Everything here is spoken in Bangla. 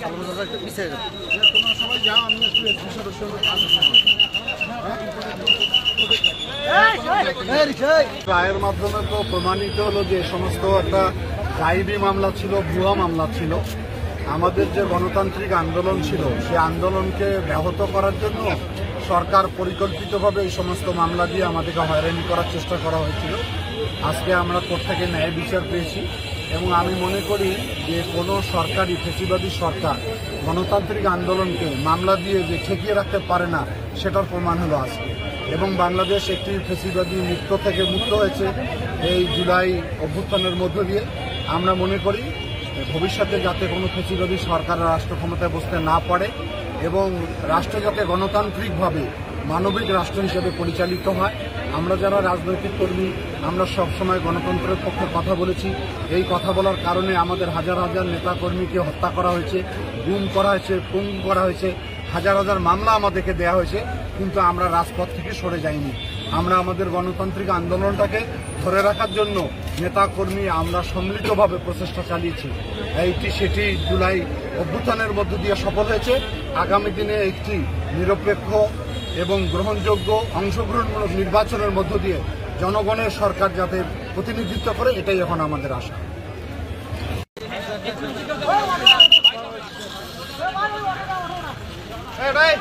তোমরা সবাই যাও, আমি একটু এসপি সদস্য রায়ের মাধ্যমে তো প্রমাণিত হলো যে সমস্ত একটা গায়েবী মামলা ছিল, ভুয়া মামলা ছিল। আমাদের যে গণতান্ত্রিক আন্দোলন ছিল সেই আন্দোলনকে ব্যাহত করার জন্য সরকার পরিকল্পিতভাবে এই সমস্ত মামলা দিয়ে আমাদেরকে হয়রানি করার চেষ্টা করা হয়েছিল। আজকে আমরা কোর্ট থেকে ন্যায় বিচার পেয়েছি এবং আমি মনে করি যে কোনো সরকারি ফ্যাসিবাদী সরকার গণতান্ত্রিক আন্দোলনকে মামলা দিয়ে যে ঠেকিয়ে রাখতে পারে না সেটার প্রমাণ হলো আজকে। এবং বাংলাদেশ একটি ফ্যাসিবাদী নৃত্য থেকে মুক্ত হয়েছে এই জুলাই অভ্যুত্থানের মধ্য দিয়ে। আমরা মনে করি ভবিষ্যতে যাতে কোনো ফ্যাসিবাদী সরকার রাষ্ট্র ক্ষমতায় বসতে না পারে এবং রাষ্ট্র যাতে গণতান্ত্রিকভাবে মানবিক রাষ্ট্র হিসেবে পরিচালিত হয়। আমরা যারা রাজনৈতিক কর্মী আমরা সবসময় গণতন্ত্রের পক্ষে কথা বলেছি। এই কথা বলার কারণে আমাদের হাজার হাজার নেতাকর্মীকে হত্যা করা হয়েছে, গুম করা হয়েছে, পঙ্গু করা হয়েছে, হাজার হাজার মামলা আমাদেরকে দেয়া হয়েছে, কিন্তু আমরা রাজপথ থেকে সরে যাইনি। আমরা আমাদের গণতান্ত্রিক আন্দোলনটাকে ধরে রাখার জন্য নেতাকর্মী আমরা সম্মিলিতভাবে প্রচেষ্টা চালিয়েছি। সেটি জুলাই অভ্যুত্থানের মধ্য দিয়ে সফল হয়েছে। আগামী দিনে একটি নিরপেক্ষ এবং গ্রহণযোগ্য অংশগ্রহণমূলক নির্বাচনের মধ্য দিয়ে জনগণের সরকার যাতে প্রতিনিধিত্ব করে, এটাই এখন আমাদের আশা। ভাই